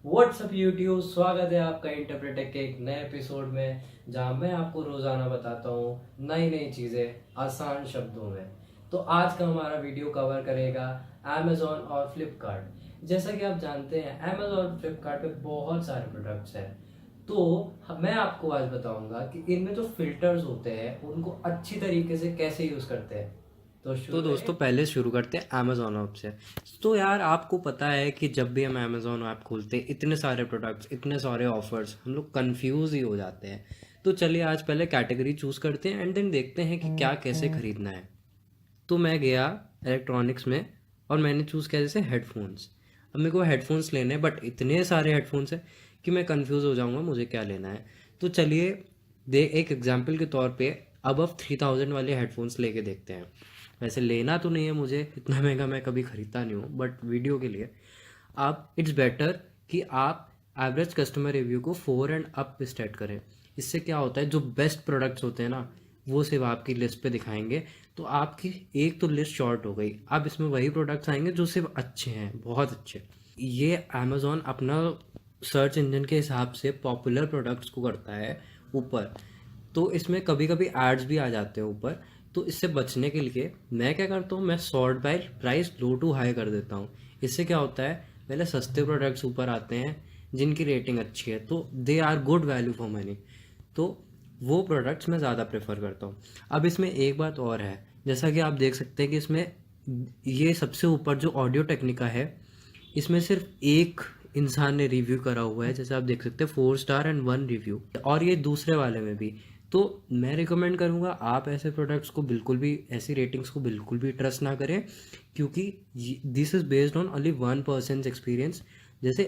WhatsApp YouTube, स्वागत है आपका इंटरप्रेटर के एक नए एपिसोड में, जहां मैं आपको रोजाना बताता हूँ नई नई चीजें आसान शब्दों में। तो आज का हमारा वीडियो कवर करेगा अमेजोन और फ्लिपकार्ट। जैसा कि आप जानते हैं अमेजोन और फ्लिपकार्ट पे बहुत सारे प्रोडक्ट्स हैं। तो मैं आपको आज बताऊंगा कि इनमें जो फिल्टर्स होते हैं उनको अच्छी तरीके से कैसे यूज करते हैं। तो तो शुरू दोस्तों करें। पहले शुरू करते हैं अमेजोन ऐप से। तो यार आपको पता है कि जब भी हम अमेजोन ऐप खोलते हैं इतने सारे प्रोडक्ट्स, इतने सारे ऑफर्स, हम लोग कंफ्यूज ही हो जाते हैं। तो चलिए आज पहले कैटेगरी चूज करते हैं एंड देन देखते हैं कि क्या कैसे खरीदना है। तो मैं गया इलेक्ट्रॉनिक्स में और मैंने चूज़ किया जैसे हेडफोन्स। अब मेरे को हेडफोन्स लेने हैं बट इतने सारे हेडफोन्स हैं कि मैं कंफ्यूज हो जाऊंगा मुझे क्या लेना है। तो चलिए एक एग्जांपल के तौर पे अबव 3000 वाले हेडफोन्स लेके देखते हैं। वैसे लेना तो नहीं है मुझे, इतना महंगा मैं कभी ख़रीदता नहीं हूँ, बट वीडियो के लिए आप इट्स बेटर कि आप एवरेज कस्टमर रिव्यू को 4 एंड अप पे स्टार्ट करें। इससे क्या होता है, जो बेस्ट प्रोडक्ट्स होते हैं ना वो सिर्फ आपकी लिस्ट पे दिखाएंगे। तो आपकी एक तो लिस्ट शॉर्ट हो गई, अब इसमें वही प्रोडक्ट्स आएंगे जो सिर्फ अच्छे हैं, बहुत अच्छे। ये अमेजोन अपना सर्च इंजन के हिसाब से पॉपुलर प्रोडक्ट्स को करता है ऊपर। तो इसमें कभी कभी एड्स भी आ जाते हैं ऊपर। तो इससे बचने के लिए मैं क्या करता हूँ, मैं sort by price low to high कर देता हूँ। इससे क्या होता है, पहले सस्ते प्रोडक्ट्स ऊपर आते हैं जिनकी रेटिंग अच्छी है, तो they are good value for money. तो वो प्रोडक्ट्स मैं ज़्यादा प्रेफर करता हूँ। अब इसमें एक बात और है, जैसा कि आप देख सकते हैं कि इसमें ये सबसे ऊपर जो ऑडियो टेक्निका है, इसमें सिर्फ एक इंसान ने रिव्यू करा हुआ है। जैसे आप देख सकते हैं 4 स्टार एंड 1 रिव्यू, और ये दूसरे वाले में भी। तो मैं रिकमेंड करूँगा आप ऐसे प्रोडक्ट्स को बिल्कुल भी, ऐसी रेटिंग्स को बिल्कुल भी ट्रस्ट ना करें, क्योंकि this is based on only 1 person experience. जैसे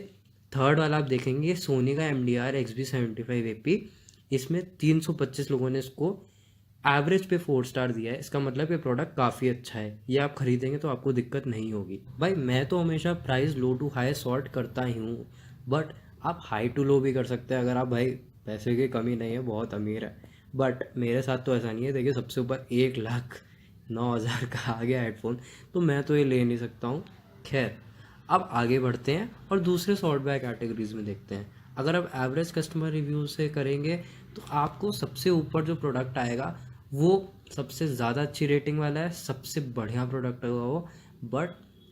थर्ड वाला आप देखेंगे, सोनी का MDR XB75AP, इसमें 325 लोगों ने इसको एवरेज पे 4 स्टार दिया है। इसका मतलब ये प्रोडक्ट काफ़ी अच्छा है, ये आप खरीदेंगे तो आपको दिक्कत नहीं होगी। भाई मैं तो हमेशा price low to high sort करता ही हूँ, बट आप हाई टू लो भी कर सकते हैं अगर आप, भाई पैसे की कमी नहीं है, बहुत अमीर है। बट मेरे साथ तो ऐसा नहीं है। देखिए सबसे ऊपर 1,09,000 का आ गया हेडफोन, तो मैं तो ये ले नहीं सकता हूँ। खैर, अब आगे बढ़ते हैं और दूसरे सॉर्ट बाय कैटेगरीज में देखते हैं। अगर आप एवरेज कस्टमर रिव्यू से करेंगे तो आपको सबसे ऊपर जो प्रोडक्ट आएगा वो सबसे ज़्यादा अच्छी रेटिंग वाला है, सबसे बढ़िया प्रोडक्ट होगा वो। बट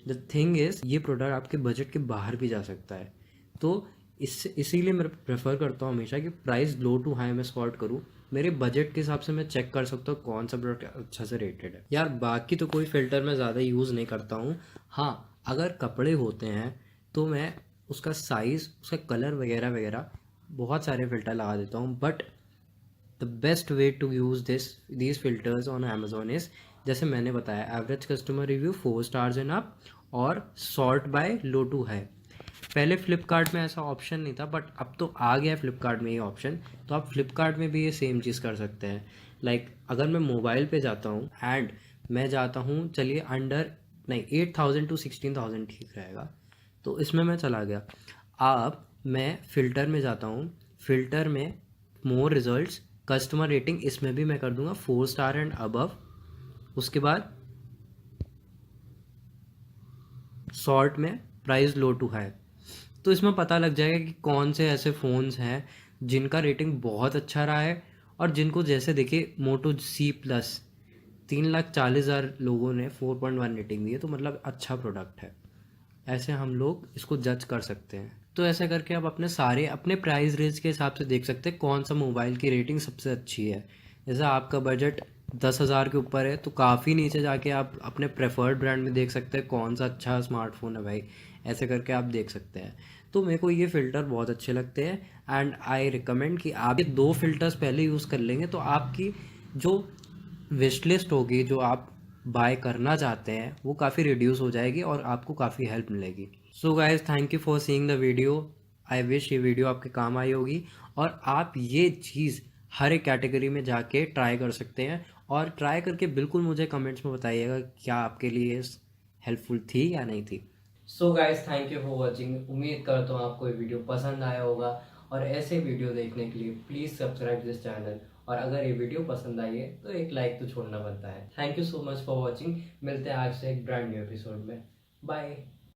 द थिंग इज़, ये प्रोडक्ट आपके बजट के बाहर भी जा सकता है। तो इसीलिए मैं प्रेफर करता हूँ हमेशा कि प्राइस लो टू हाई में सॉर्ट करूँ। मेरे बजट के हिसाब से मैं चेक कर सकता हूँ कौन सा प्रोडक्ट अच्छा से रेटेड है। यार बाकी तो कोई फ़िल्टर मैं ज़्यादा यूज़ नहीं करता हूँ। हाँ, अगर कपड़े होते हैं तो मैं उसका साइज़, उसका कलर वगैरह वगैरह बहुत सारे फ़िल्टर लगा देता हूँ। But the best way to use these filters on Amazon is, जैसे मैंने बताया, average customer review 4 stars and up, और sort by low to high. पहले फ्लिपकार्ट में ऐसा ऑप्शन नहीं था, बट अब तो आ गया है फ्लिपकार्ट में ये ऑप्शन। तो आप फ्लिपकार्ट में भी ये सेम चीज़ कर सकते हैं। अगर मैं मोबाइल पे जाता हूँ एंड मैं जाता हूँ, चलिए अंडर, नहीं, 8,000 to 16,000 ठीक रहेगा। तो इसमें मैं चला गया। अब मैं फ़िल्टर में जाता हूँ, फ़िल्टर में मोर रिजल्ट्स, कस्टमर रेटिंग, इसमें भी मैं कर दूंगा 4 स्टार एंड अबव। उसके बाद शॉर्ट में प्राइस लो टू हाई। तो इसमें पता लग जाएगा कि कौन से ऐसे फ़ोन्स हैं जिनका रेटिंग बहुत अच्छा रहा है, और जिनको, जैसे देखिए Moto C+, 3,40,000 लोगों ने 4.1 रेटिंग दी है, तो मतलब अच्छा प्रोडक्ट है। ऐसे हम लोग इसको जज कर सकते हैं। तो ऐसे करके आप अपने सारे, अपने प्राइस रेंज के हिसाब से देख सकते हैं कौन सा मोबाइल की रेटिंग सबसे अच्छी है। जैसे आपका बजट 10,000 के ऊपर है तो काफ़ी नीचे जाके आप अपने प्रेफर्ड ब्रांड में देख सकते हैं कौन सा अच्छा स्मार्टफोन है भाई। ऐसे करके आप देख सकते हैं। तो मेरे को ये फ़िल्टर बहुत अच्छे लगते हैं एंड आई रिकमेंड कि आप ये दो फिल्टर्स पहले यूज़ कर लेंगे तो आपकी जो विश लिस्ट होगी, जो आप बाय करना चाहते हैं, वो काफ़ी रिड्यूस हो जाएगी और आपको काफ़ी हेल्प मिलेगी। So guys, thank you for seeing the video. I wish ये वीडियो आपके काम आई होगी, और आप ये चीज़ हर एक कैटेगरी में जाके ट्राई कर सकते हैं। और ट्राई करके बिल्कुल मुझे कमेंट्स में बताइएगा क्या आपके लिए हेल्पफुल थी या नहीं थी। So guys, thank you for watching. उम्मीद करता हूँ आपको ये वीडियो पसंद आया होगा, और ऐसे वीडियो देखने के लिए प्लीज़ सब्सक्राइब दिस चैनल। और अगर ये वीडियो पसंद आई है तो एक लाइक तो छोड़ना बनता है। Thank you so much for watching. मिलते हैं आज से एक ब्रांड न्यू एपिसोड में। बाय।